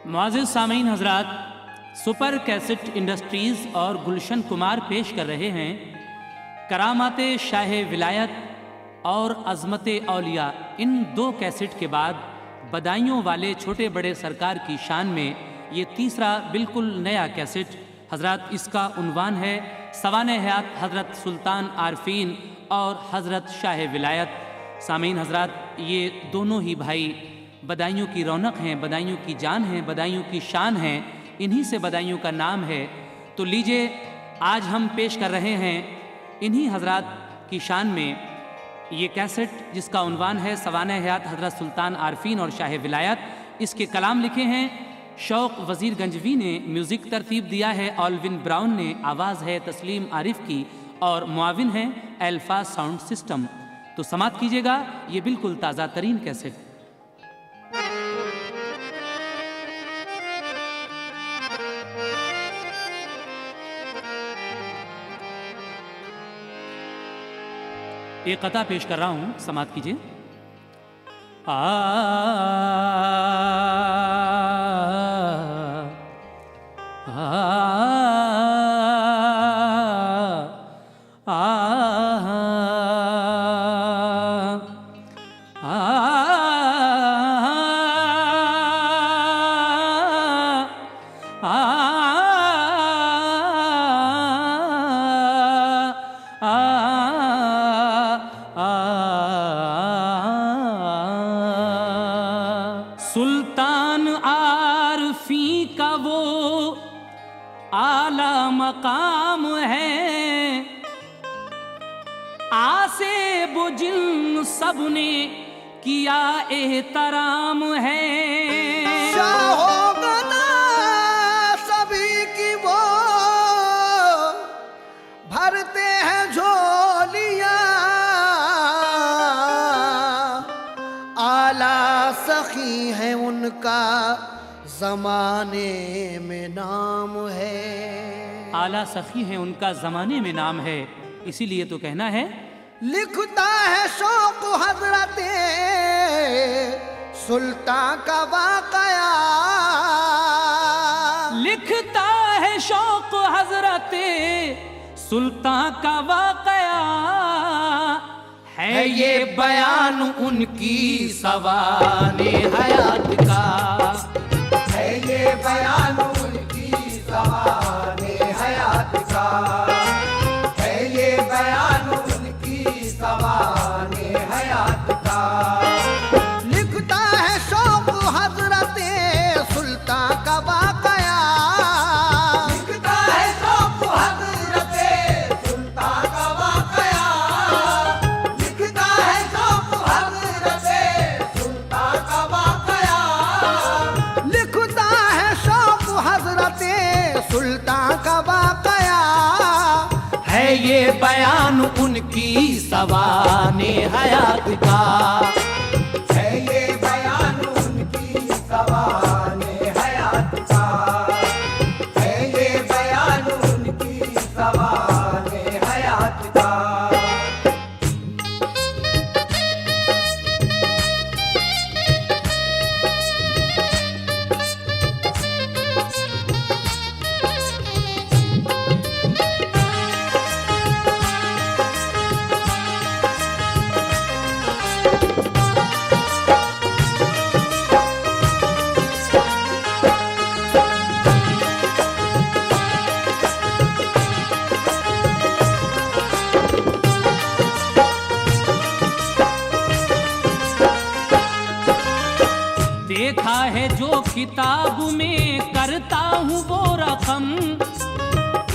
मुआज़िज़ सामीन हज़रात, super cassette industries और गुलशन कुमार पेश कर रहे हैं करामाते शाह विलायत और अज़मते औलिया। इन दो कैसेट के बाद बदाइयों वाले छोटे बड़े सरकार की शान में ये तीसरा बिल्कुल नया कैसेट हज़रात। इसका उन्वान है सवाने हयात हज़रत सुल्तान आरफीन और हज़रत शाह विलायत। सामीन हज़रात, ये दोनों ही भाई बदाइयों की रौनक हैं, बदाइयों की जान हैं, बदाइयों की शान हैं, इन्हीं से बदाइयों का नाम है। तो लीजिए, आज हम पेश कर रहे हैं इन्हीं हज़रात की शान में ये कैसेट जिसका उन्वान है सवाने हयात हज़रत सुल्तान आरफीन और शाह विलायत। इसके कलाम लिखे हैं शौक वज़ीर गंजवी ने, म्यूज़िक तरतीब दिया है ऑलविन ब्राउन ने, आवाज़ है तस्लीम आरिफ की और मुआविन है अल्फा साउंड सिस्टम। तो समात कीजिएगा ये बिल्कुल ताज़ा तरीन कैसेट। एक कथा पेश कर रहा हूं, समात कीजिए। सुल्तान आरफी का वो आला मकाम है, आसे बुजिन सब ने किया एहतराम है। शाहोगना सभी की वो भरते हैं झोलियां, आला सखी है उनका ज़माने में नाम है। आला सखी है उनका ज़माने में नाम है, इसीलिए तो कहना है लिखता है शौक हजरते सुल्तान का वाकया, लिखता है शौक हजरते सुल्तान का वाकया। है ये बयान उनकी सवाने हयात का, है ये बयान उनकी सवाने हयात का, है ये बयान उनकी सवाने हयात का। लिखता है शौक हजरते सुल्तान का वाकया, लिखता है शौक हजरते सुल्तान का वाकया, लिखता है शौक हजरते सुल्तान का वाकया, लिखता है शौक हजरते सुल्तान का वाकया। है ये बयान उनकी सवाने हयात का, है ये बयान उनकी सवाने हयात का, है ये बयान उनकी सवाने हयात का। देखा है जो किताब में करता हूँ वो रकम,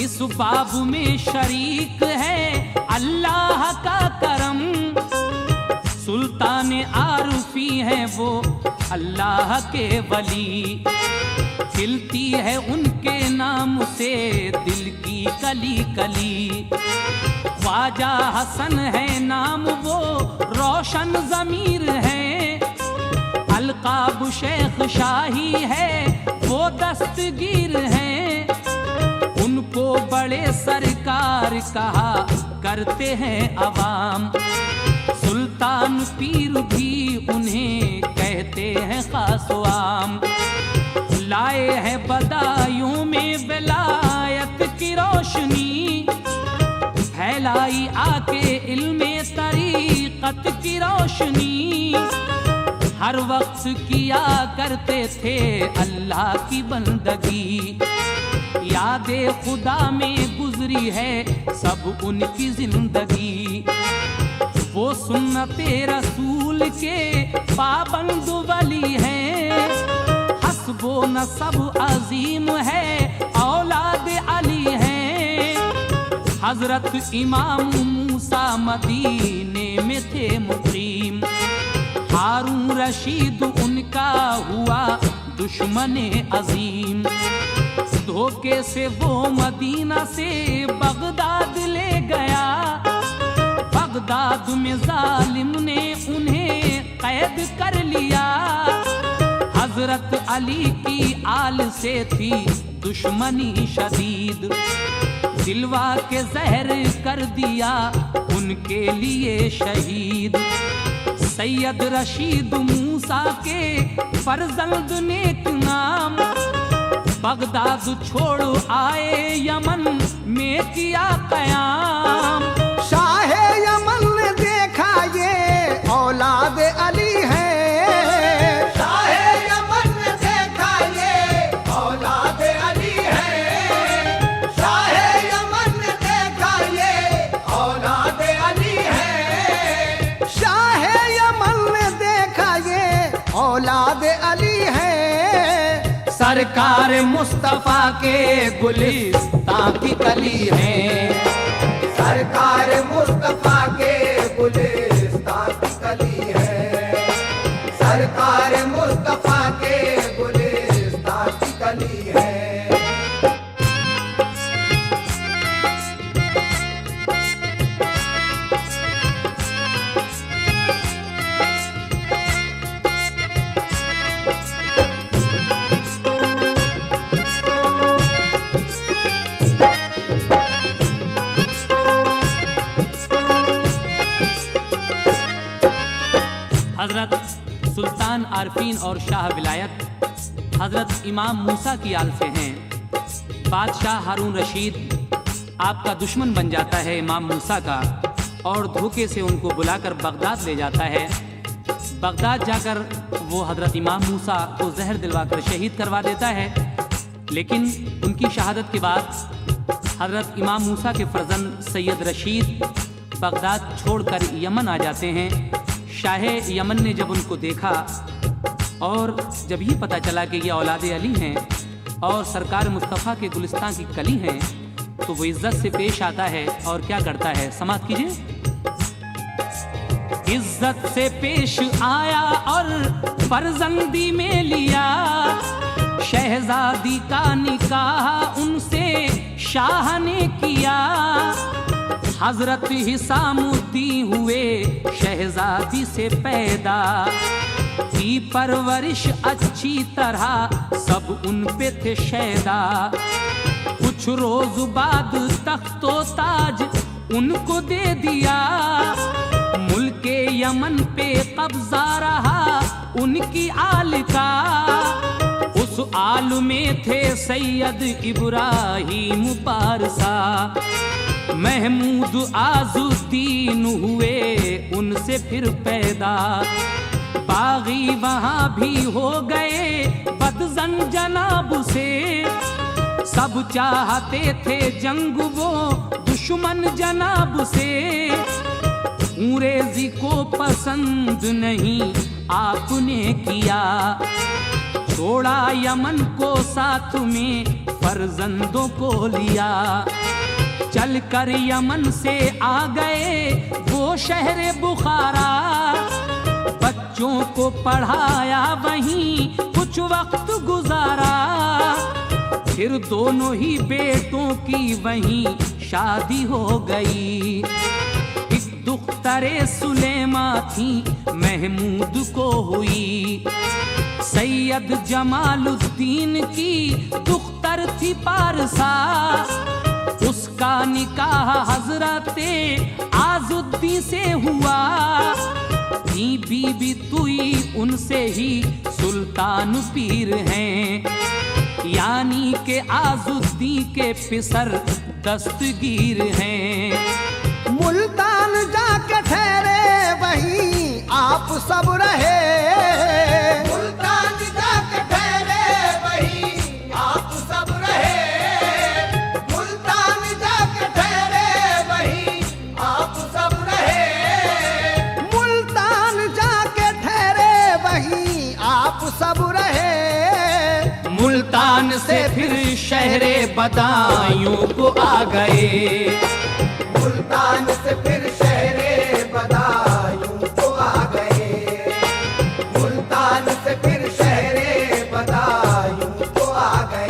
इस बाब में शरीक है अल्लाह का करम। सुल्तान आरफी है वो अल्लाह के वली, खिलती है उनके नाम से दिल की कली कली। ख्वाजा हसन है नाम वो रोशन ज़मीर है, अलकाब शेख शाही है वो दस्तगीर हैं। उनको बड़े सरकार कहा करते हैं अवाम, सुल्तान पीर भी उन्हें कहते हैं खास आम। लाए हैं बदायूं में विलायत की रोशनी, फैलाई आके इल्मे तरीक़त की रोशनी। हर वक्त किया करते थे अल्लाह की बंदगी, यादे खुदा में गुजरी है सब उनकी जिंदगी। वो सुन्नते रसूल के पाबंद वली हैं, हस्बो नसब अजीम है औलाद अली हैं। हजरत इमाम मूसा मदीने में थे मुकीम, हारून रशीद उनका हुआ दुश्मने अजीम। धोखे से वो मदीना से बगदाद ले गया, बगदाद में जालिम ने उन्हें कैद कर लिया। हजरत अली की आल से थी दुश्मनी शदीद, दिलवा के जहर कर दिया उनके लिए शहीद। सैयद रशीद मूसा के फर्जंद नेक नाम, बगदाद छोड़ आए यमन में किया कयाम। शाह यमन ने देखा ये औलाद अली है, शाह यमन ने देखा ये औलाद अली है, शाह यमन ने देखा ये औलाद अली है, शाह यमन ने देखा ये औलाद अली है। सरकार मुस्तफा के गुलिस्तां की कली है, सरकार मुस्तफा के गुलिस्तां की कली है, सरकार मुस्तफा के गुलिस्तां की कली है। हजरत सुल्तान आरफीन और शाह विलायत हजरत इमाम मूसा की आल से हैं। बादशाह हारून रशीद आपका दुश्मन बन जाता है इमाम मूसा का, और धोखे से उनको बुलाकर बगदाद ले जाता है। बगदाद जाकर वो हजरत इमाम मूसा को जहर दिलवाकर शहीद करवा देता है। लेकिन उनकी शहादत के बाद हजरत इमाम मूसा के फर्जंद सैयद रशीद बगदाद छोड़कर यमन आ जाते हैं। शाह यमन ने जब उनको देखा और जब ये पता चला कि ये औलाद अली हैं और सरकार मुस्तफ़ा के गुलिस्तां की कली हैं, तो वो इज्जत से पेश आता है और क्या करता है, समाअत कीजिए। इज्जत से पेश आया और फर्जंदी में लिया, शहजादी का निकाह उनसे शाह ने किया। हजरत हिसामुद्दीन हुए शहजादी से पैदा, की परवरिश अच्छी तरह सब उन पे थे शैदा। कुछ रोज बाद तख्तो ताज उनको दे दिया, मुल्के यमन पे कब्जा रहा उनकी आल का। उस आल में थे सैयद इब्राहिम पारसा, महमूद आजुद्दीन हुए उनसे फिर पैदा। बागी वहां भी हो गए बदजन जनाब से, सब चाहते थे जंग वो दुश्मन जनाब से। अंग्रेजी को पसंद नहीं आपने किया, छोड़ा यमन को साथ में फर्जंदों को लिया। चलकर यमन से आ गए वो शहर बुखारा, बच्चों को पढ़ाया वहीं कुछ वक्त गुजारा। फिर दोनों ही बेटों की वहीं शादी हो गई। एक दुख्तरे सुलेमा थी महमूद को हुई, सैयद जमालुद्दीन की दुख्तर थी पारसा। उसका निकाह हजरते आजुद्दीन से हुआ, बीबी तुई उनसे ही सुल्तान पीर हैं। यानी के आजुद्दीन के पिसर दस्तगीर हैं। मुल्तान जाके ठहरे वहीं आप सब रहे, मुल्तान जाके ठहरे वहीं आप सब रहे, मुल्तान जाके ठहरे वहीं आप सब रहे, मुल्तान जाके ठहरे वहीं आप सब रहे। मुल्तान से फिर शहरे बदायूं को आ गए, मुल्तान से फिर शहरे बदायूं को आ गए, मुल्तान से फिर शहरे बदायूं को आ गए।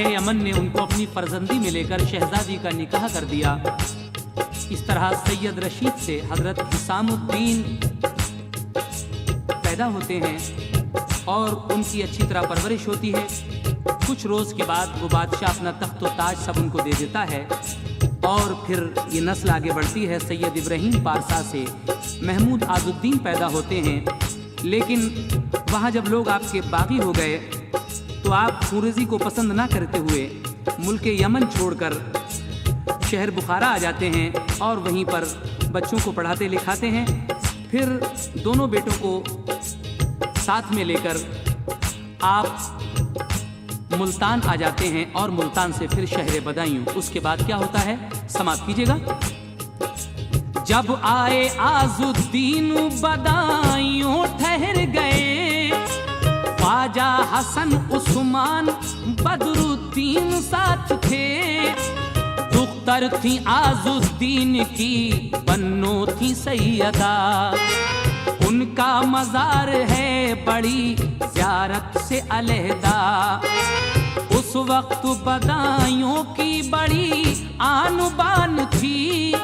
यमन ने उनको अपनी फर्जंदी में लेकर शहजादी का निकाह कर दिया। इस तरह सैयद रशीद से हजरत हिसामुद्दीन पैदा होते हैं और उनकी अच्छी तरह परवरिश होती है। कुछ रोज के बाद वो बादशाह अपना तख्त व ताज सब उनको दे देता है और फिर ये नस्ल आगे बढ़ती है। सैयद इब्राहिम पारसा से महमूद आजुद्दीन पैदा होते हैं, लेकिन वहाँ जब लोग आपके बागी हो गए तो आप खुरेजी को पसंद ना करते हुए मुल्क यमन छोड़कर शहर बुखारा आ जाते हैं और वहीं पर बच्चों को पढ़ाते लिखाते हैं। फिर दोनों बेटों को साथ में लेकर आप मुल्तान आ जाते हैं और मुल्तान से फिर शहर बदायूं। उसके बाद क्या होता है समाप्त कीजिएगा। जब आए आजुद्दीन बदायूं ठहर गए, ख्वाजा हसन उस्मान बदरुद्दीन साथ थे। दुख्तर थी आजुद्दीन की बन्नो थी सैयदा, उनका मज़ार है बड़ी ज़ियारत से अलहदा। उस वक्त बदायूं की बड़ी आन बान थी,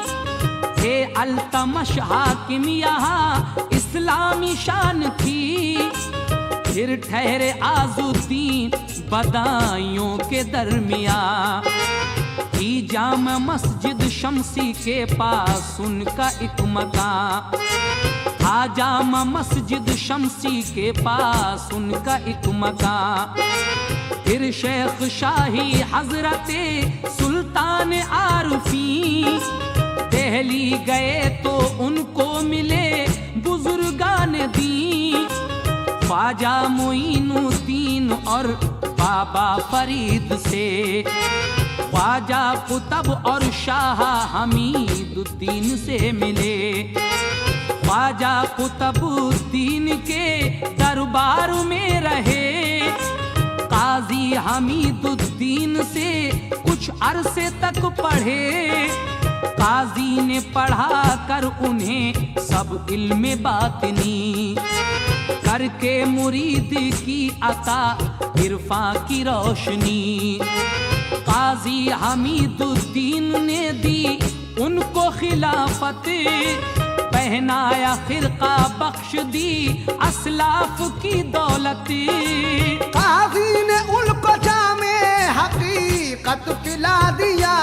थे अल्तमश हाकिम यहाँ इस्लामी शान थी। फिर ठहरे आजुद्दीन बदायूं के दरमियाँ, की जामा मस्जिद शमसी के पास उनका एक मकान था। जामा मस्जिद शमसी के पास उनका एक मकान। फिर शेख शाही हजरते सुल्तान आरफी दिल्ली गए तो उनको मिले बुजुर्गान दी। ख्वाजा मोइनुद्दीन और बाबा फरीद से, ख्वाजा कुतब और शाह हमीदुद्दीन से मिले। ख्वाजा कुतुबुद्दीन के दरबार में रहे, काजी हमीदुद्दीन से कुछ अरसे तक पढ़े। काजी ने पढ़ा कर उन्हें सब इल्म बातिनी, करके मुरीद की अता इरफा की रोशनी। काजी हमीदुद्दीन ने दी उनको खिलाफत, पहनाया खिरका बख्श दी असलाफ की दौलत। काजी ने उनको जामे हकीकत पिला दिया,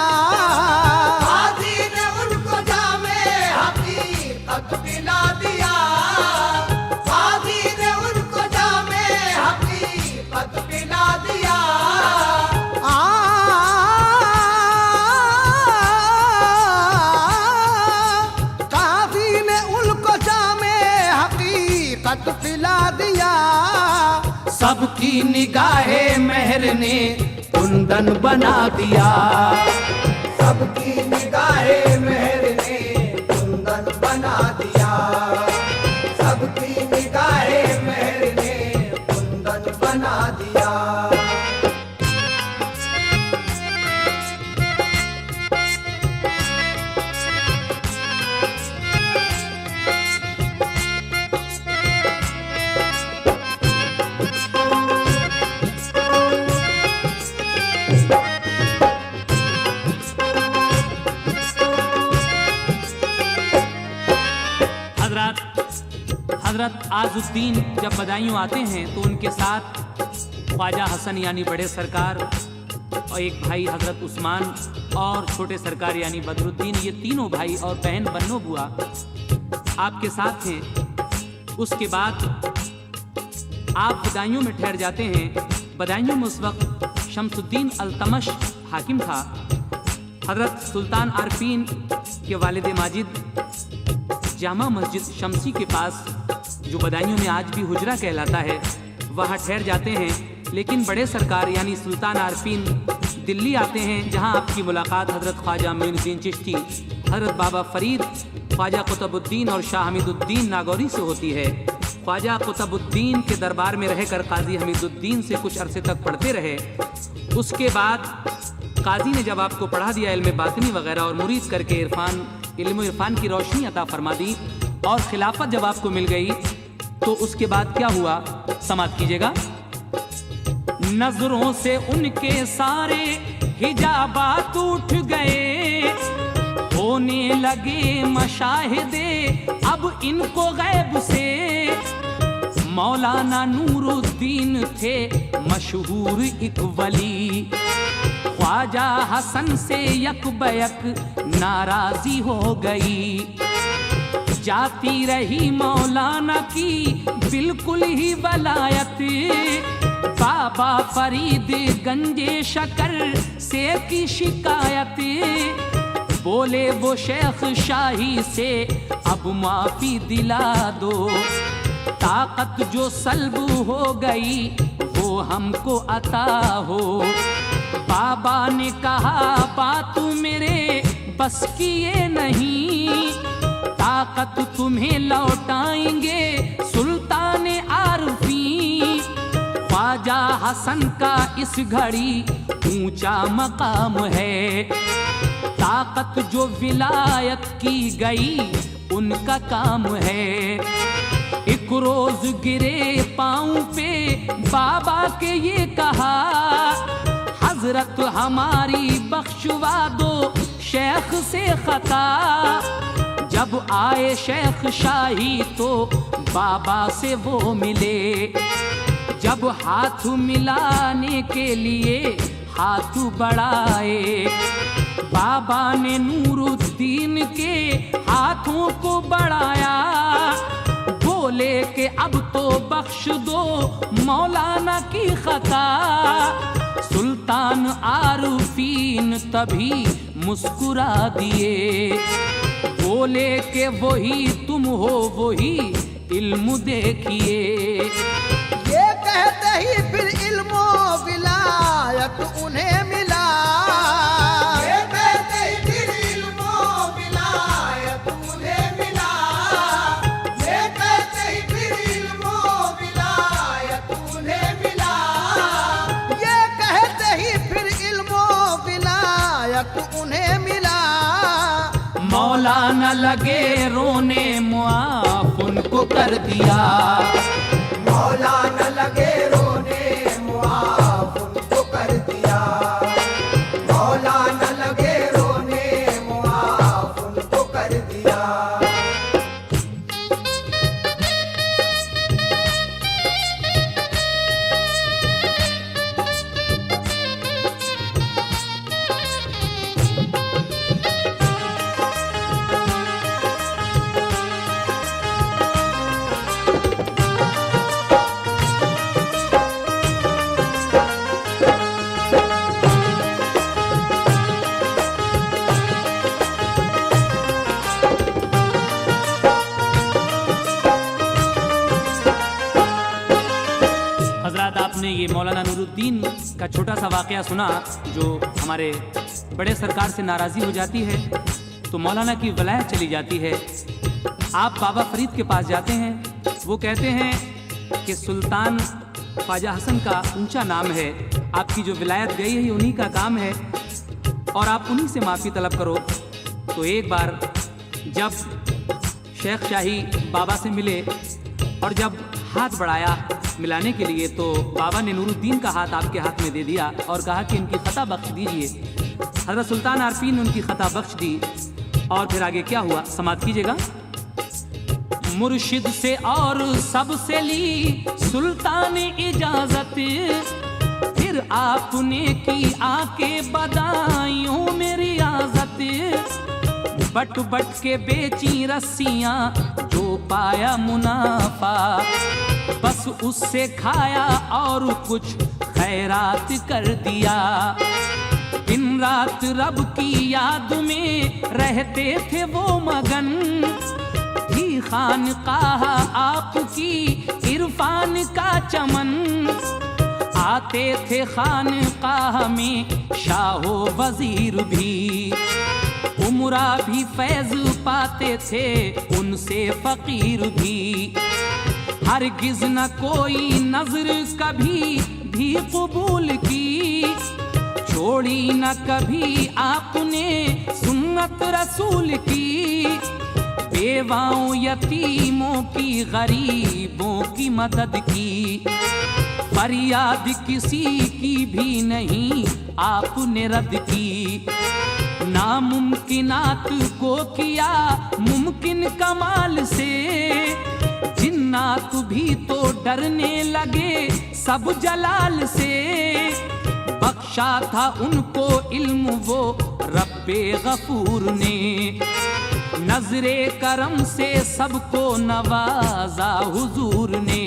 काजी ने उनको जामे हकीकत पिला दिया, काजी ने उनको जामे हकीकत पिला दिया। काजी ने उनको जामे हकीकत पिला दिया। सबकी निगाहे मेहर ने कुंदन बना दिया, सबकी निगाहे मेहर ने कुंदन बना दिया, सबकी निगाहे मेहर ने कुंदन बना दिया। हजरत आजुद्दीन जब बदायूं आते हैं तो उनके साथ ख्वाजा हसन यानी बड़े सरकार और एक भाई हजरत उस्मान और छोटे सरकार यानी बदरुद्दीन, ये तीनों भाई और बहन बन्नो बुआ आपके साथ हैं। उसके बाद आप बदायूं में ठहर जाते हैं। बदायूं में उस वक्त शमसुद्दीन अल्तमश हाकिम था। हजरत सुल्तान आरफीन के वालिद माजिद जामा मस्जिद शमसी के पास, जो बदायूं में आज भी हुजरा कहलाता है, वहाँ ठहर जाते हैं। लेकिन बड़े सरकार यानी सुल्तान आरफीन दिल्ली आते हैं, जहाँ आपकी मुलाकात हजरत ख्वाजा मोइनुद्दीन चिश्ती, हजरत बाबा फरीद, ख्वाजा कुतुबुद्दीन और शाह हमीदुद्दीन नागौरी से होती है। ख्वाजा कुतुबुद्दीन के दरबार में रहकर काजी हमीदुद्दीन से कुछ अरसे तक पढ़ते रहे। उसके बाद काजी ने जब आपको पढ़ा दिया इल्म बातिनी वगैरह और मुरीद करके इल्म इरफान की रोशनी अता फरमा दी और खिलाफत जब आपको मिल गई, तो उसके बाद क्या हुआ समाप्त कीजिएगा। नजरों से उनके सारे हिजाबात उठ गए, होने लगे मशाहिदे अब इनको गैब से। मौलाना नूरुद्दीन थे मशहूर एक वली, ख्वाजा हसन से यक बयक नाराजी हो गई। जाती रही मौलाना की बिल्कुल ही वलायत, बाबा फरीद गंजे शकर से की शिकायत। बोले वो शेख शाही से अब माफी दिला दो, ताकत जो सल्ब हो गई वो हमको अता हो। बाबा ने कहा बात मेरे बस की ये नहीं, ताकत तुम्हें लौटाएंगे सुल्तान आरफी। ख्वाजा हसन का इस घड़ी ऊंचा मकाम है, ताकत जो विलायत की गई उनका काम है। एक रोज गिरे पाँव पे बाबा के ये कहा, हजरत हमारी बख्शवा दो शेख से खता। जब आए शेख शाही तो बाबा से वो मिले, जब हाथ मिलाने के लिए हाथ बढ़ाए, बाबा ने नूरुद्दीन के हाथों को बढ़ाया। बोले कि अब तो बख्श दो मौलाना की खता। सुल्तान आरफीन तभी मुस्कुरा दिए, बोले कि वही तुम हो वही इल्म देखिए। ये कहते ही फिर इल्मो विलायत उन्हें मिला। ये कहते ही फिर इल्मो विलायत उन्हें मिला। ये कहते ही फिर इल्मो विलायत उन्हें मिला। ये कहते ही फिर इल्मो विलायत उन्हें मिला। मौलाना लगे रोने मुआफ उनको कर दिया। मौलाना लगे रोने मुआफ उनको कर दिया। मौलाना लगे रोने मुआफ उनको कर दिया। ये मौलाना नूरुद्दीन का छोटा सा वाकया सुना, जो हमारे बड़े सरकार से नाराज़ी हो जाती है तो मौलाना की वलायत चली जाती है। आप बाबा फरीद के पास जाते हैं, वो कहते हैं कि सुल्तान ख्वाजा हसन का ऊंचा नाम है, आपकी जो विलायत गई है ये उन्हीं का काम है और आप उन्हीं से माफ़ी तलब करो। तो एक बार जब शेख शाही बाबा से मिले और जब हाथ बढ़ाया मिलाने के लिए, तो बाबा ने नूरुद्दीन का हाथ आपके हाथ में दे दिया और कहा कि इनकी खता बख्श दीजिए। हज़रत सुल्तान आरफीन ने उनकी खता बख्श दी और फिर आगे क्या हुआ समाप्त कीजिएगा। मुर्शिद से और सबसे ली सुल्तान इजाजत, फिर आपने की आके बदायूं में रियाजत। बट बट के बेची रस्सियां जो पाया मुनाफा, बस उससे खाया और कुछ खैरात कर दिया। दिन रात रब की याद में रहते थे वो मगन, थी खानकाह आपकी इरफान का चमन। आते थे खानकाह में शाहो वजीर भी, उमरा भी फैज पाते थे उनसे फकीर भी। हरगिज न कोई नजर कभी भी कबूल की, छोड़ी न कभी आपने सुन्नत रसूल की। बेवाओं यतीमों की गरीबों की मदद की, फरियाद किसी की भी नहीं आपने रद्द की। नामुमकिनात को किया मुमकिन कमाल से, जिन्नात भी तो डरने लगे सब जलाल से। बख्शा था उनको इल्म वो रब्बे गफूर ने, नजरे करम से सबको नवाजा हुजूर ने।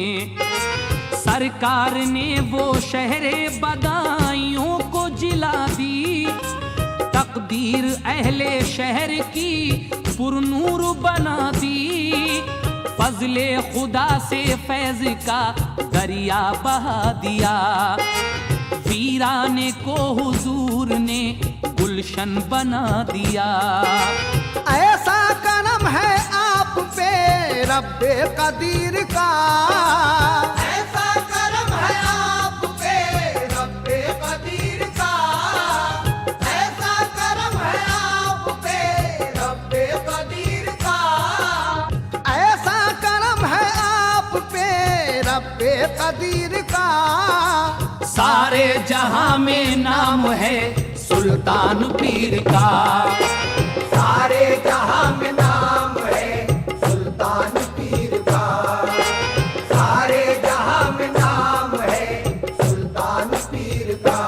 सरकार ने वो शहरे बदायूं को जिला दी, तकदीर अहले शहर की पुरनूर बना दी। फजले खुदा से फैज का दरिया बहा दिया, वीराने को हुजूर ने गुलशन बना दिया। ऐसा करम है आप पे रब्बे कदीर का, ऐसा करम है आप पे रब्बे कदीर का। ऐसा करम है आप पे रब्बे कदीर का, ऐसा करम है आप पे रब्बे कदीर का। सारे जहां में नाम है सुल्तान पीर का, सारे जहां में नाम है सुल्तान पीर का। सारे जहां में नाम है सुल्तान पीर का।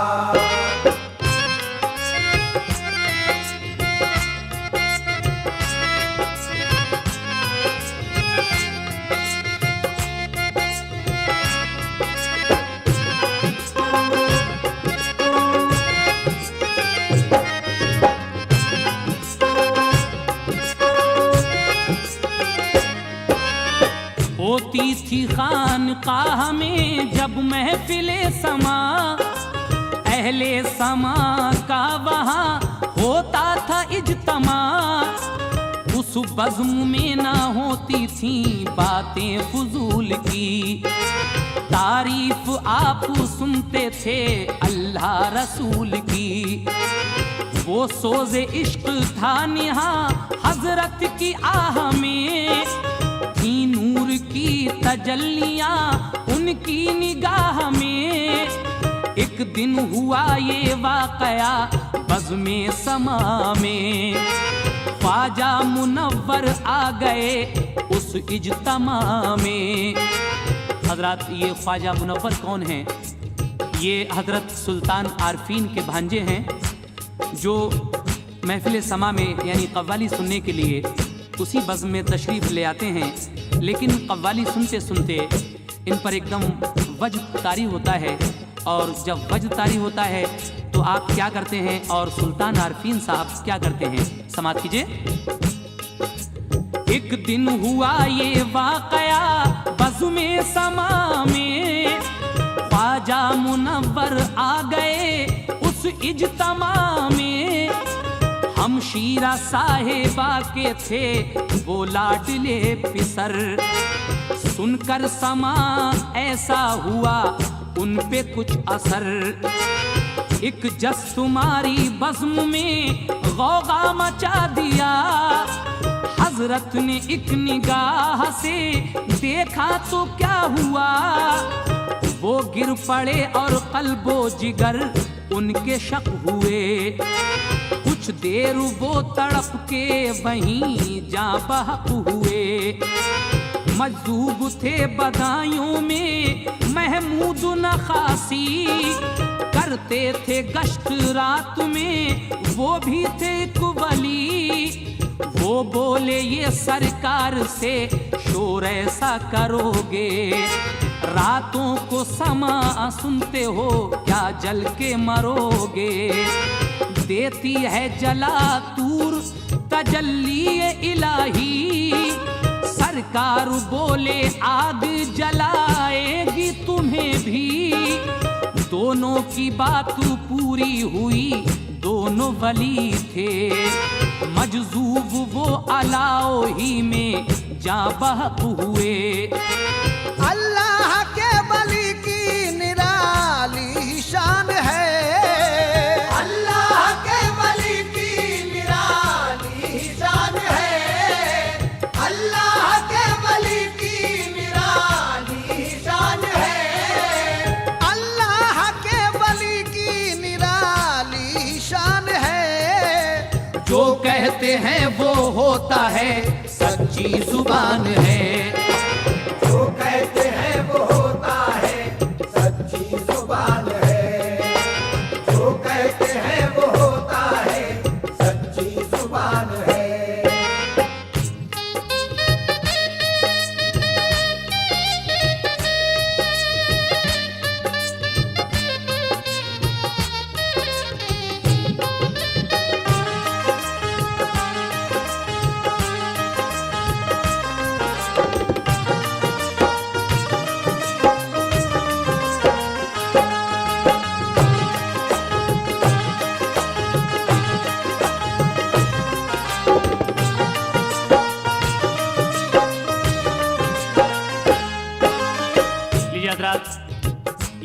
होती थी खानकाह में जब महफिले समा, अहले समा का वहाँ होता था इज्तमा। उस बज़्म में ना होती थी बातें फजूल की, तारीफ आप सुनते थे अल्लाह रसूल की। वो सोज़े इश्क था निहा हजरत की आह में, थी नूर की तजल्लियां उनकी निगाह में। एक दिन हुआ ये वाकया बज़्मे समा में, ख्वाजा मुनव्वर आ गए उस इज्तमा में। हजरत ये ख्वाजा मुनव्वर कौन हैं? ये हजरत सुल्तान आरफीन के भांजे हैं, जो महफिल समा में यानी कव्वाली सुनने के लिए उसी बज़्म में तशरीफ़ ले आते हैं। लेकिन कव्वाली सुनते सुनते इन पर एकदम वज्द तारी होता है, और जब वज्द तारी होता है तो आप क्या करते हैं और सुल्तान आरफीन साहब क्या करते हैं? समात कीजिए। एक दिन हुआ ये वाकया बज़्मे समा में, ख्वाजा मुनव्वर आ गए उस इज्तमा में। हमशीरा साहिबा के थे वो लाडले पिसर, सुनकर समा ऐसा हुआ उन पे कुछ असर। एक जस तुम्हारी बज़्म में गौगा मचा दिया, हजरत ने एक निगाह से देखा तो क्या हुआ। वो गिर पड़े और कल्बो जिगर उनके शक हुए, कुछ देर वो तड़प के वहीं जा बहक हुए। मजदूब थे बदायूं में महमूद नखासी, करते थे गश्त रात में वो भी थे एक वली। वो बोले ये सरकार से शोर ऐसा करोगे, रातों को समा सुनते हो क्या जल के मरोगे। देती है जला तूर तजल्ली इलाही, सरकार बोले आग जलाएगी तुम्हें भी। दोनों की बात पूरी हुई, दोनों वली थे मजजूब, वो अलाओ ही में जा बहक हुए। अल्लाह के वली की निराली शान है, अल्लाह के वली की निराली शान है, अल्लाह के वली की निराली शान है, अल्लाह के वली की निराली शान है। जो कहते हैं वो होता है, सच्ची जुबान है। जो कहते हैं वो होता है, सच्ची जुबान है। जो कहते हैं वो होता है, सच्ची जुबान है।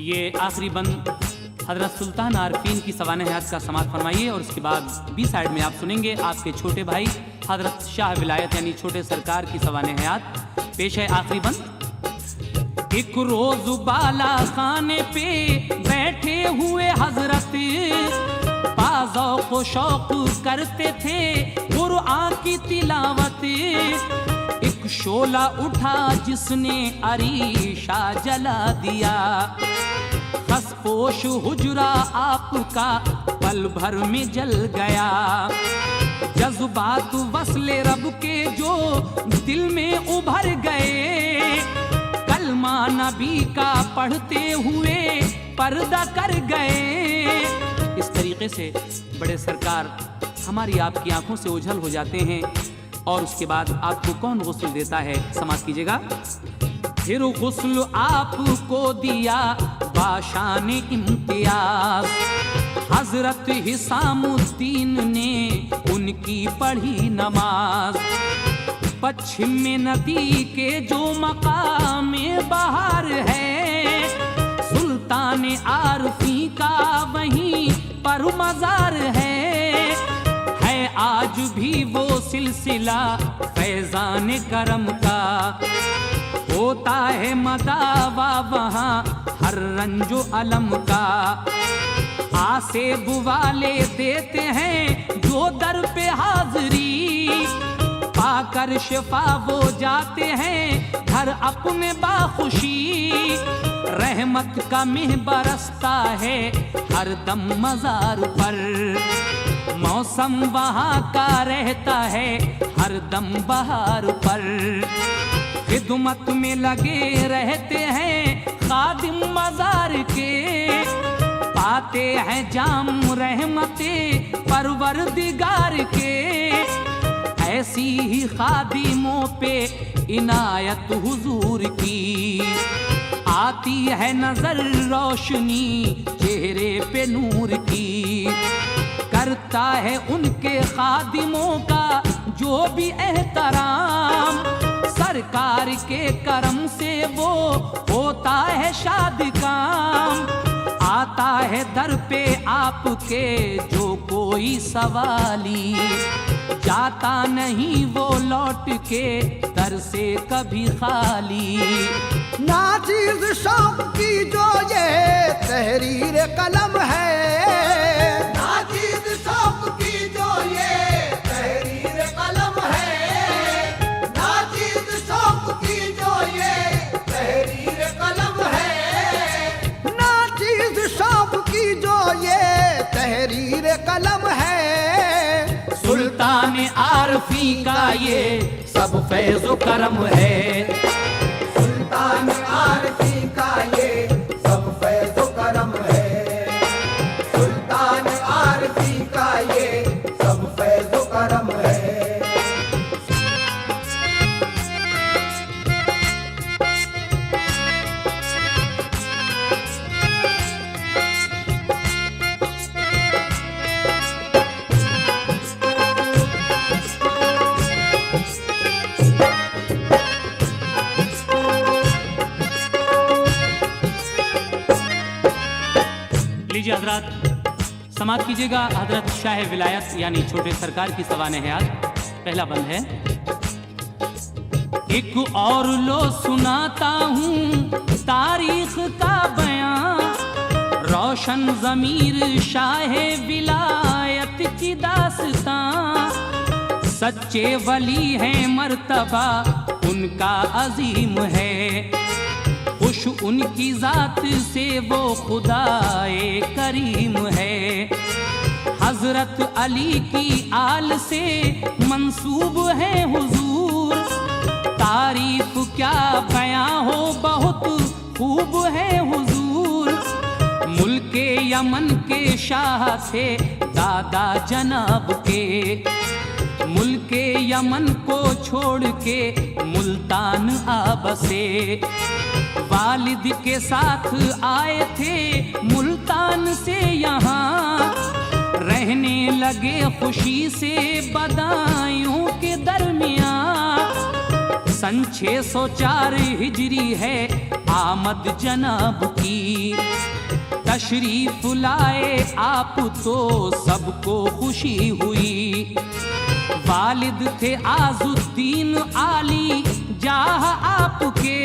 ये आखिरी बंद हजरत सुल्तान आरफीन की सवाने हयात का समात फरमाइए, और उसके बाद बी साइड में आप सुनेंगे आपके छोटे भाई हजरत शाह विलायत यानी छोटे सरकार की सवाने हयात। पेश है आखिरी बंद। एक रोज बाला खाने पे बैठे हुए हजरत, बाज़ौक़ शौक करते थे कुरआन की तिलावत। एक शोला उठा जिसने अरीशा जला दिया, खसपोश हुजरा आपका पल भर में जल गया। जज्बात वस्ले रब के जो दिल में उभर गए, कलमा नबी का पढ़ते हुए पर्दा कर गए। इस तरीके से बड़े सरकार हमारी आपकी आंखों से ओझल हो जाते हैं, और उसके बाद आपको कौन गुस्ल देता है, समाप्त कीजिएगा। फिर गुस्ल आपको दिया बाशान इम्तियाज, हजरत हिसामुद्दीन ने उनकी पढ़ी नमाज। पश्चिम में नदी के जो मकाम बहार है, सुल्तान आरफी का वहीं पर मजार है आज भी वो सिलसिला फैजान करम का। होता है मदावा वहाँ हर रंजो अलम का, आसेब वाले देते हैं जो दर पे हाजरी, पाकर शिफा वो जाते हैं घर अपने बाखुशी। रहमत का मेह बरसता है हर दम मजार पर, मौसम वहाँ का रहता है हर दम बहार पर। खिदमत में लगे रहते हैं खादिम मजार के, पाते हैं जाम रहमते परवरदिगार के। ऐसी ही खादिमों पे इनायत हुजूर की, आती है नजर रोशनी चेहरे पे नूर की। करता है उनके खादिमों का जो भी एहतराम, सरकार के करम से वो होता है शाद काम। आता है दर पे आपके जो कोई सवाली, जाता नहीं वो लौट के दर से कभी खाली। नाचीज शौक की जो ये तहरीर कलम है, नाचीज शौक की जो ये तहरीर कलम है, नाचीज शौक की जो कलम है। सुल्तान आरफी का ये सब फैज़ व करम है। सुल्तान आरफी का ये सब फैज़ व करम है। सुल्तान आरफी का ये सब फैज़ व करम है। लीजिए हजरत, समाप्त कीजिएगा हजरत शाह विलायत यानी छोटे सरकार की सवाने हयात। पहला बंद है। एक और लो सुनाता हूँ तारीख का बयां, रोशन ज़मीर शाह विलायत की दास्तां। सच्चे वली हैं मर्तबा उनका अजीम है, खुश उनकी जात से वो खुदाए करीम है। हजरत अली की आल से मंसूब है हुजूर, तारीफ क्या बयां हो बहुत खूब है हुजूर। मुल्के यमन के शाह थे दादा जनाब के, मुल्के यमन को छोड़ के मुल्तान आ बसे। वालिद के साथ आए थे मुल्तान से यहाँ, रहने लगे खुशी से बदायूं के दरमियाँ। सन 604 हिजरी है आमद जनाब की, तशरीफ लाए आप तो सबको खुशी हुई। वालिद थे आजुद्दीन आली जाह आपके,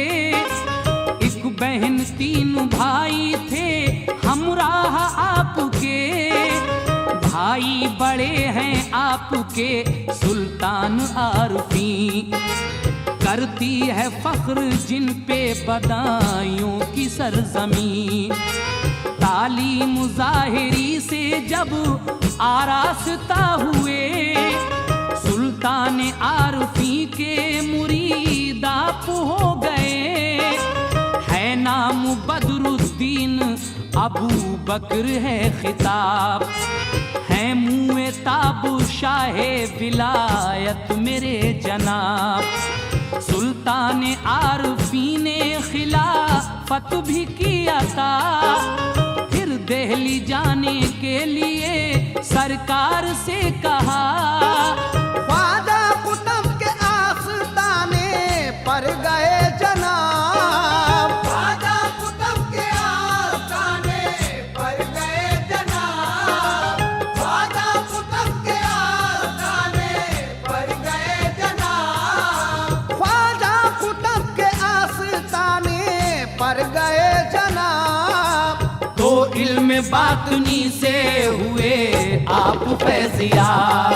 एक बहन 3 भाई थे हमराह आपके। भाई बड़े हैं आपके सुल्तान आरफी, करती है फख्र जिन पे बदायूं की सरजमी। तालीम ज़ाहिरी से जब आरास्ता हुए, सुल्तान आरफी के मुरीद आप हो गए। है नाम बदरुद्दीन अबू बकर है खिताब, है मुए ताबू शाहे विलायत मेरे जनाब। सुल्तान आरफी ने खिलाफत भी किया था, फिर दिल्ली जाने के लिए सरकार से कहा। ख्वाजा कुतुब के आस्ताने पर गए जनाब, ख्वाजा कुतुब के आस्ताने पर गए जनाब, ख्वाजा कुतुब के आस्ताने पर गए जनाब, ख्वाजा कुतुब के आस्ताने पर गए जनाब। तो इल्म बातनी से हुए आप फैज़याब,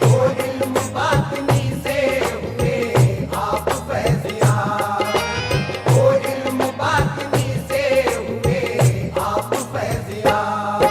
तो इल्म बातनी से हुए आप फैज़याब, तो इल्म बातनी से हुए आप फैज़याब।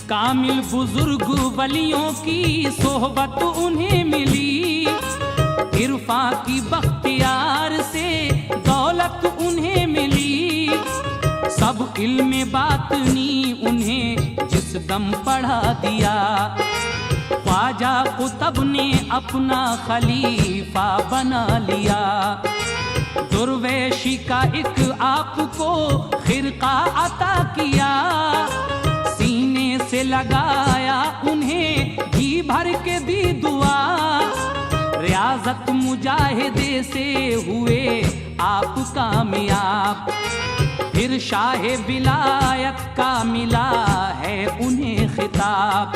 कामिल बुजुर्ग वलियों की सोहबत उन्हें मिली, इरफा की बख्तियार से दौलत उन्हें मिली। सब इल्म बातनी उन्हें जिस दम पढ़ा दिया, ख्वाजा कुतुब ने अपना खलीफा बना लिया। दुर्वेशी का एक आपको खिरका अता किया, सीने से लगाया उन्हें घी भर के दी दुआ। रियाजत मुजाहिदे से हुए आप कामयाब। फिर शाह विलायत का मिला है उन्हें खिताब।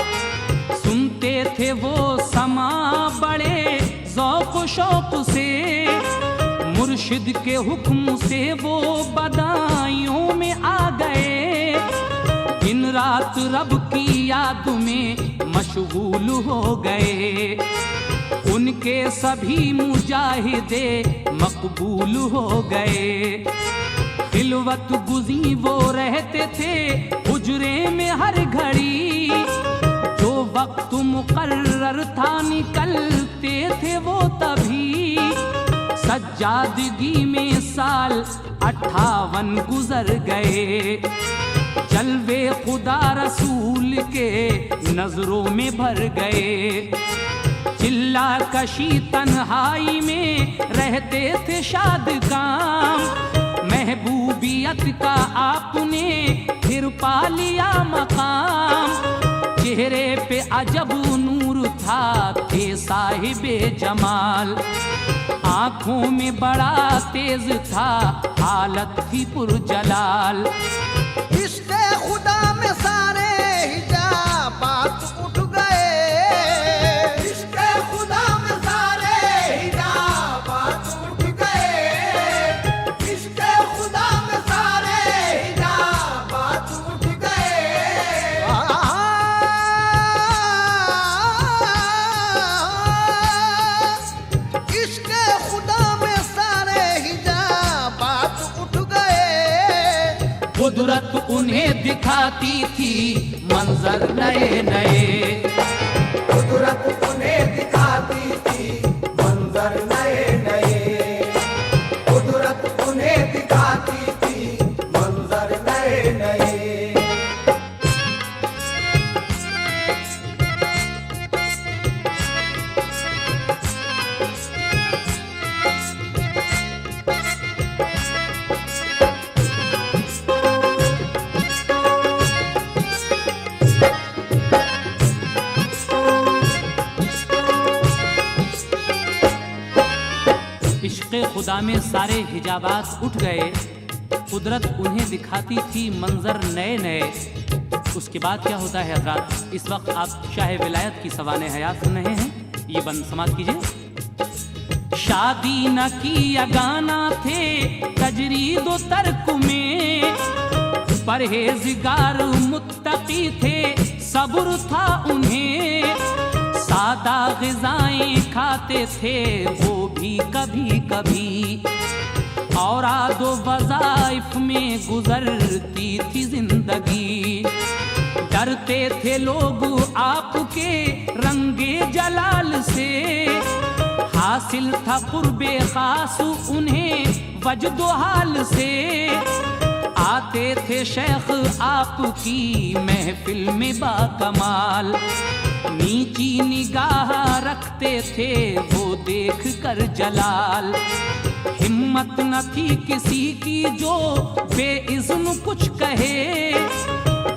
सुनते थे वो समा बड़े ज़ौक़ शौक़ से, मुर्शिद के हुक्म से वो बदाइयों में आ गए। दिन रात रब की याद में मशगूल हो गए। उनके सभी मुजाहिदे मकबूल हो गए। खिलवत गुज़ी वो रहते थे हुजरे में हर घड़ी, जो वक्त मुकर्रर था निकलते थे वो तभी। सज्जादगी में साल 58 गुजर गए। जलवे खुदा रसूल के नजरों में भर गए। चिल्ला कशी तन्हाई में रहते थे शाद काम। महबूबियत का आपने फिर पा लिया मकाम। चेहरे पे अजब नूर था थे साहिबे जमाल। आंखों में बड़ा तेज था हालत थी पुरजलाल। इश्क़े खुदा में सारे हिजाबात उठ गए। इश्क़े खुदा में सारे हिजाबात उठ गए। इश्क़े खुदा में सारे हिजाबात उठ गए। इश्क़े खुदा में सारे हिजाबात उठ गए। कुदरत उन्हें दिखाती थी मंजर नए नए। कुदरत उन्हें दिखाती थी मंजर नए नए। कुदरत उन्हें दिखाती थी मंजर नए नए। इश्क़े खुदा में सारे हिजाबात उठ गए। कुदरत उन्हें दिखाती थी मंजर नए नए। उसके बाद क्या होता है हज़रात? इस वक्त आप शाह विलायत की सवाने हयात सुन रहे हैं। ये बंद समाप्त कीजिए। शादी न की अगाना थे तजरीद व तर्क में, परहेज़गार मुत्तकी थे सब्र था उन्हें। सादा ग़िज़ाएं खाते थे वो भी कभी कभी, औराद व वज़ाइफ में गुजरती थी जिंदगी। डरते थे लोग आपके रंगे जलाल से, हासिल था कुर्बे खास उन्हें वजदो हाल से। आते थे शेख आपकी महफिल में बाकमाल, नीची निगाह रखते थे वो देख कर जलाल। हिम्मत न थी किसी की जो बेइज़्न कुछ कहे,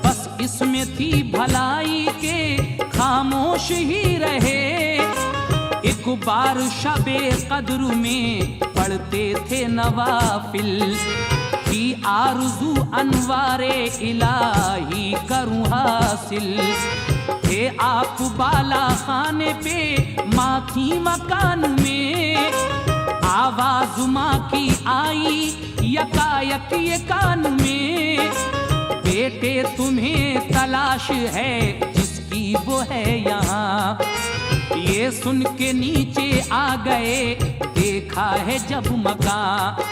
बस इसमें थी भलाई के खामोश ही रहे। एक बार शबे कद्र में पढ़ते थे नवाफिल, की आरज़ू अनवारे इलाही करूँ हासिल। थे आप बाला खाने पे माँ थी मकान में, आवाज माँ की आई यकायक ये कान में। बेटे तुम्हें तलाश है जिसकी वो है यहाँ, ये सुन के नीचे आ गए देखा है जब मकान।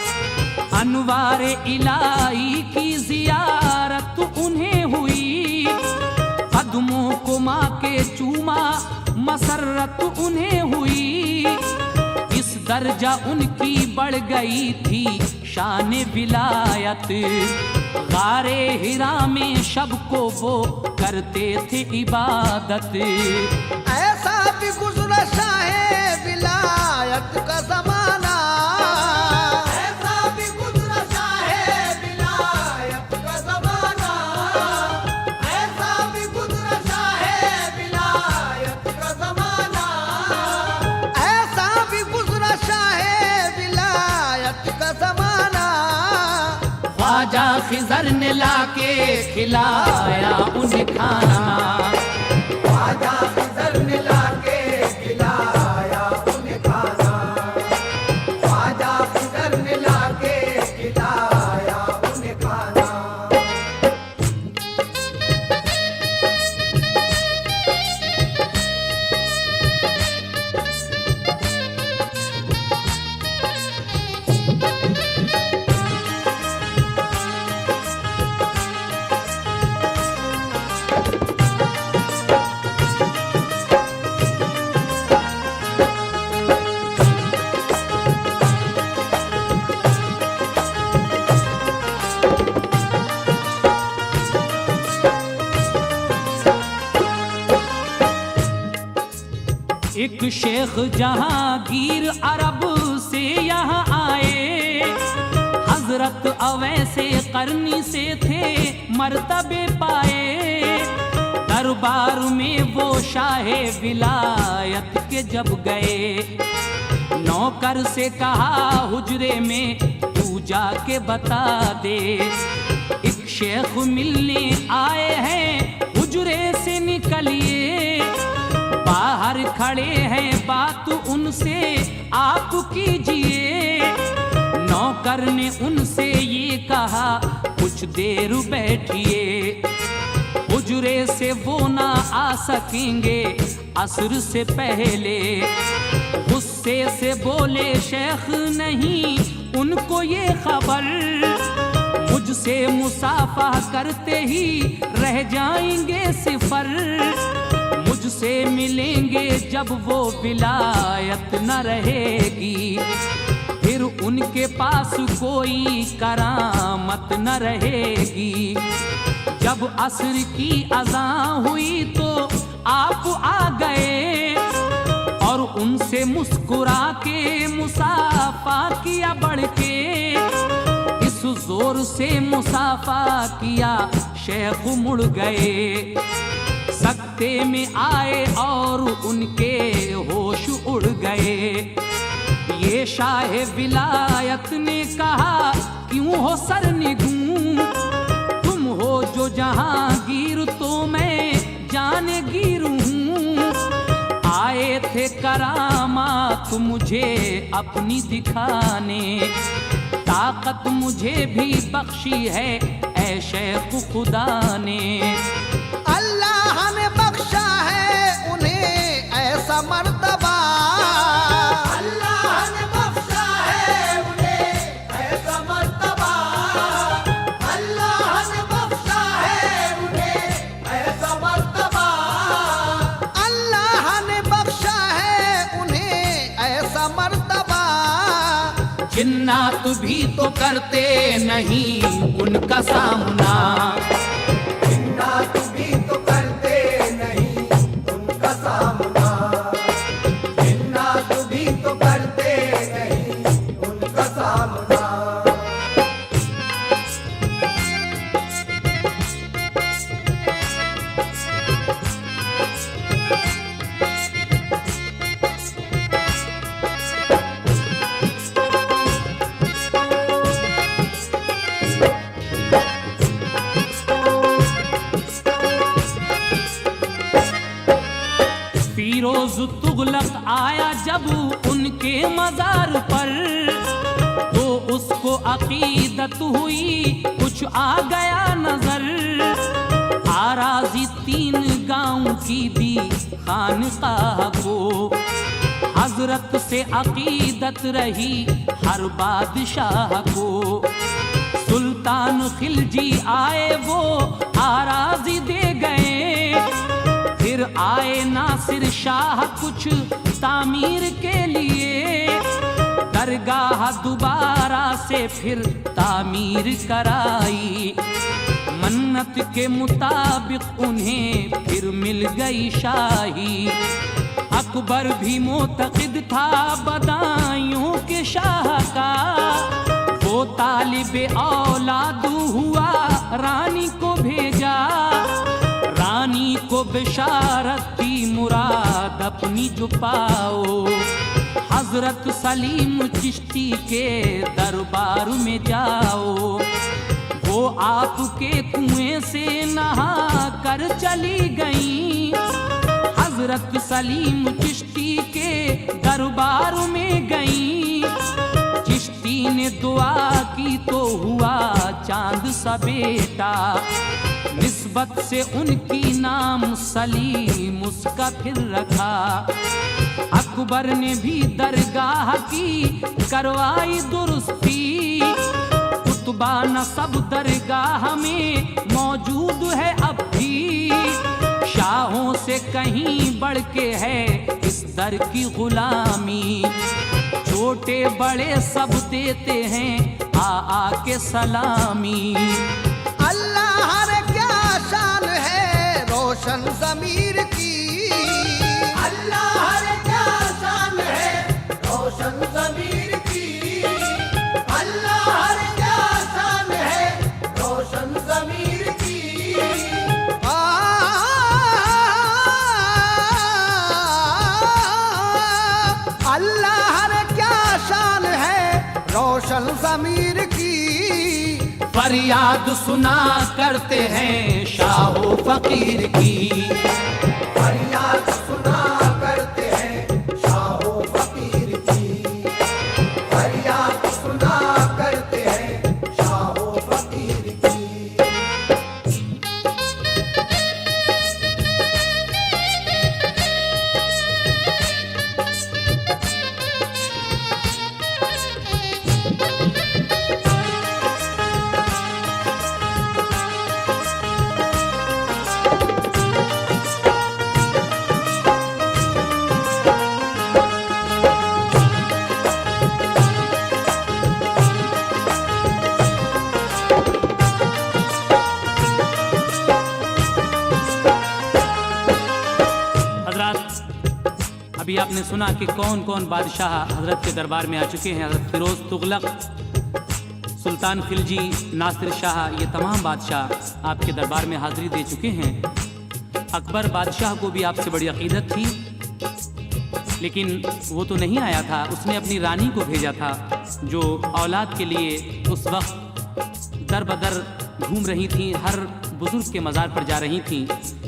अनवारे इलाही की जियारत उन्हें हुई, कदमों को माँ के चूमा मसरत उन्हें हुई। इस दर्जा उनकी बढ़ गई थी शान विलायत, गारे हिरा में शब को वो करते थे इबादत। ऐसा भी गुज़रा शाहे विलायत का ज़माना, ऐसा भी गुज़रा शाहे विलायत का ज़माना, ऐसा भी गुज़रा शाहे विलायत का ज़माना, ऐसा भी गुज़रा शाहे विलायत का ज़माना। खिजर ने लाके खिलाया उन्हें खाना। ख्वाजा खिजर ने लाके खिलाया उन्हें खाना। ख्वाजा खिजर ने लाके खिलाया उन्हें खाना। एक शेख जहांगीर अरब से यहाँ आए, हजरत अवैसे करनी से थे मर्तबे पाए। दरबार में वो शाहे विलायत के जब गए, नौकर से कहा हुजरे में तू जाके बता दे, एक शेख मिलने आए हैं हुजरे से निकलिए। बाहर खड़े हैं बात उनसे आप कीजिए। नौकर ने उनसे ये कहा कुछ देर बैठिए, हुजरे से वो ना आ सकेंगे असर से पहले। गुस्से से बोले शेख नहीं उनको ये खबर, मुझसे मुसाफा करते ही रह जाएंगे सिफर। मुझसे मिलेंगे जब वो विलायत न रहेगी, फिर उनके पास कोई करामत न रहेगी। जब असर की अज़ान हुई तो आप आ गए और उनसे मुस्कुरा के मुसाफा किया बढ़ के। इस जोर से मुसाफा किया शेख मुड़ गए, सकते में आए और उनके होश उड़ गए। ये शाहे विलायत ने कहा क्यों हो सरनिगूं, तुम हो जो जहांगीर तो मैं जानगीर हूँ। आए थे करामात मुझे अपनी दिखाने, ताकत मुझे भी बख्शी है ऐ शेख खुदा ने। अल्लाह ने बख्शा है उन्हें ऐसा मर्तबा, अल्लाह ने बख्शा है उन्हें ऐसा मर्तबा। अल्लाह ने बख्शा है उन्हें ऐसा मर्तबा। अल्लाह ने बख्शा है उन्हें ऐसा मर्तबा। जिन्नात भी तो करते नहीं उनका सामना, जिन्नात भी तो करते नहीं उनका सामना। जिन्नात भी तो करते नहीं उनका सामना। फिरोज तुगलक आया जब उनके मजार पर, तो उसको अकीदत हुई कुछ आ गया नजर। आराजी 3 गांव की दी खानकाह को, हजरत से अकीदत रही हर बादशाह को। सुल्तान खिलजी आए वो आराजी दे गए, फिर आए नासिर शाह कुछ तामीर के लिए। दरगाह दोबारा से फिर तामीर कराई, मन्नत के मुताबिक उन्हें फिर मिल गई शाही। अकबर भी मोतक़िद था बदायूं के शाह का, वो तालिबे औलाद हुआ रानी को भेजा। रानी को बिशारत की मुराद अपनी जो पाओ, हजरत सलीम चिश्ती के दरबार में जाओ। वो आपके कुएं से नहा कर चली गई। हजरत सलीम चिश्ती के दरबार में गई। चिश्ती ने दुआ की तो हुआ चांद सा बेटा। निस्बत से उनकी नाम सलीम उसका फिर रखा। अकबर ने भी दरगाह की करवाई दुरुस्ती। कुतुबा नसब दरगाह में मौजूद है अब भी। शाहों से कहीं बढ़ के है इस दर की गुलामी। छोटे बड़े सब देते हैं आ के सलामी। अल्लाह रे क्या शान है रोशन ज़मीर की। अल्लाह रे क्या शान है रोशन ज़मीर की। अल्लाह रे क्या शान है रोशन ज़मीर की। अल्लाह रे क्या शान है रोशन ज़मीर की। फरियाद सुना करते हैं शाहो फकीर की। फरियाद सुना करते हैं शाहो फकीर की। फरियाद सुना करते हैं शाहो फकीर की। अभी आपने सुना कि कौन कौन बादशाह हजरत के दरबार में आ चुके हैं। हजरत फिरोज तुगलक, सुल्तान खिलजी, नासिर शाह, ये तमाम बादशाह आपके दरबार में हाजिरी दे चुके हैं। अकबर बादशाह को भी आपसे बड़ी अकीदत थी, लेकिन वो तो नहीं आया था। उसने अपनी रानी को भेजा था जो औलाद के लिए उस वक्त दर बदर घूम रही थी, हर बुजुर्ग के मज़ार पर जा रही थी।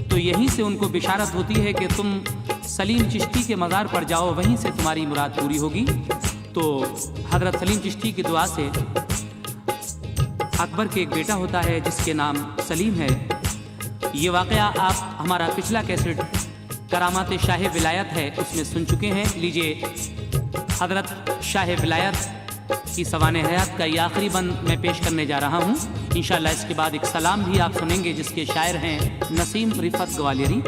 तो यहीं से उनको बिशारत होती है कि तुम सलीम चिश्ती के मज़ार पर जाओ, वहीं से तुम्हारी मुराद पूरी होगी। तो हज़रत सलीम चिश्ती की दुआ से अकबर के एक बेटा होता है जिसके नाम सलीम है। ये वाक़या आप हमारा पिछला कैसेट करामात शाह विलायत है उसमें सुन चुके हैं। लीजिए, हज़रत शाह विलायत की सवाने हयात का ये आखिरी बंद मैं पेश करने जा रहा हूँ। इंशाअल्लाह इसके बाद एक सलाम भी आप सुनेंगे जिसके शायर हैं नसीम रिफत ग्वालियरी।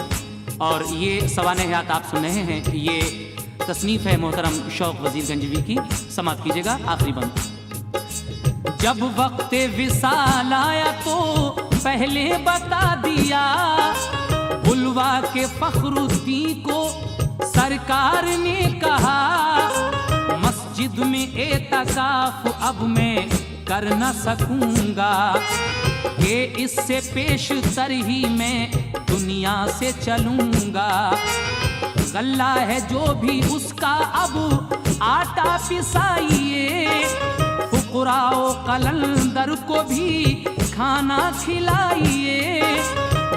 और ये सवाने हयात आप सुन रहे हैं, ये तसनीफ़ है मोहतरम शौक वज़ीर गंजवी की। समाप्त कीजिएगा आखिरी बंद। जब वक्त विसाल आया तो पहले बता दिया, बुलवा के फखरुद्दीन को सरकार ने कहा, मस्जिद में एतकाफ अब मैं कर न सकूंगा, कि इससे पेश तर ही मैं दुनिया से चलूंगा। गल्ला है जो भी उसका अब आटा पिसाइए, फुकराओ कलंदर को भी खाना खिलाइए,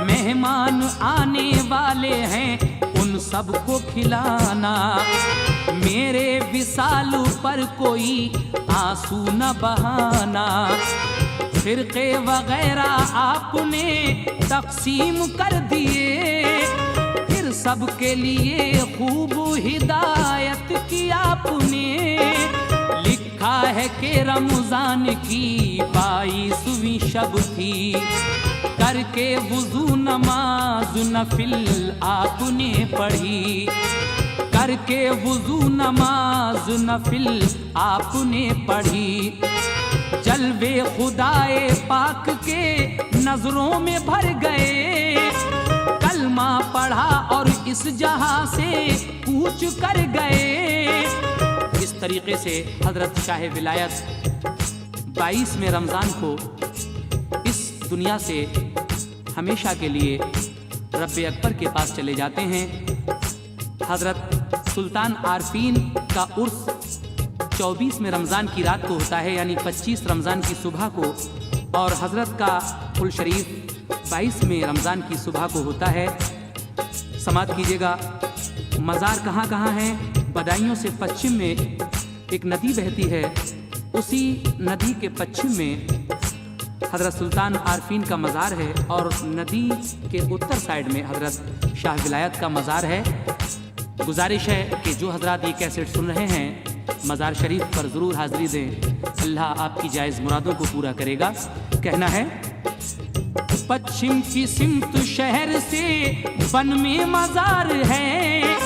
मेहमान आने वाले हैं उन सबको खिलाना, मेरे विसाल पर कोई आंसू न बहाना। फिरके वगैरह आपने तकसीम कर दिए, फिर सबके लिए खूब हिदायत की आपने। लिखा है कि रमजान की 22वीं शब थी, करके वुजू नमाज नफिल आपने पढ़ी, करके वुजू नमाज नफिल आपने पढ़ी। जलवे खुदाए पाक के नजरों में भर गए, कलमा पढ़ा और इस जहां से कूच कर गए। इस तरीके से हजरत शाह विलायत 22वें रमज़ान को इस दुनिया से हमेशा के लिए रब्बे अकबर के पास चले जाते हैं। हजरत सुल्तान आरफीन का उर्स 24वें रमज़ान की रात को होता है, यानी 25 रमज़ान की सुबह को और हज़रत का फुल शरीफ 22वें रमज़ान की सुबह को होता है। समाप्त कीजिएगा। मज़ार कहाँ कहाँ है? बदायूं से पश्चिम में एक नदी बहती है, उसी नदी के पश्चिम में हज़रत सुल्तान आरफीन का मज़ार है और नदी के उत्तर साइड में हज़रत शाह विलायत का मज़ार है। गुजारिश है कि जो हज़रात ये कैसेट सुन रहे हैं मज़ार शरीफ पर ज़रूर हाज़िरी दें। अल्लाह आपकी जायज़ मुरादों को पूरा करेगा। कहना है, पश्चिम की सिमत शहर से बन में मज़ार है,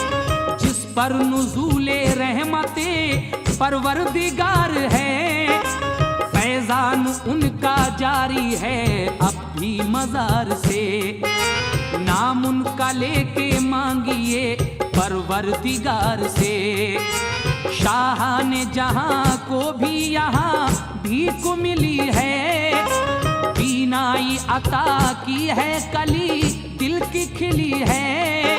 जिस पर नुज़ूले रहमते परवरदिगार है। फैज़ान उनका जारी है अब भी मज़ार से, नाम उनका लेके मांगिए परवरदिगार से। शाह ने जहां को भी यहाँ भीख मिली है, बीनाई अता की है कली दिल की खिली है।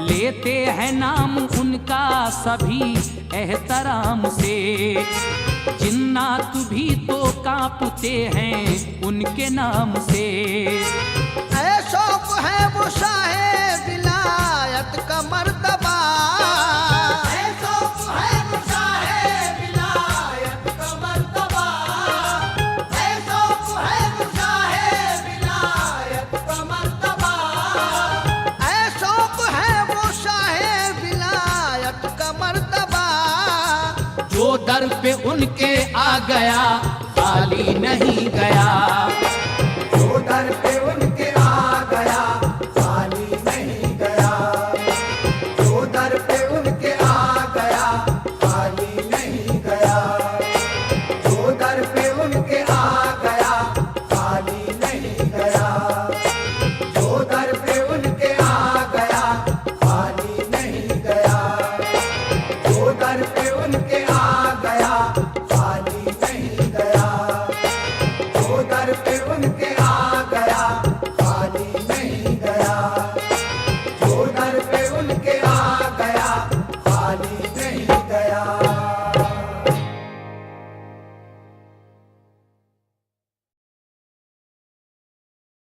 लेते हैं नाम उनका सभी एहतराम से, जिन्नात भी तो कांपते हैं उनके नाम से। ऐ शौक है वो शाहे विलायत का मर्तबा, ऐ शौक है वो शाहे विलायत का मर्तबा, ऐ शौक है वो शाहे विलायत का मर्तबा, ऐ शौक है वो शाहे विलायत का मर्तबा। जो दर पे उनके आ गया खाली नहीं गया, जो दर पे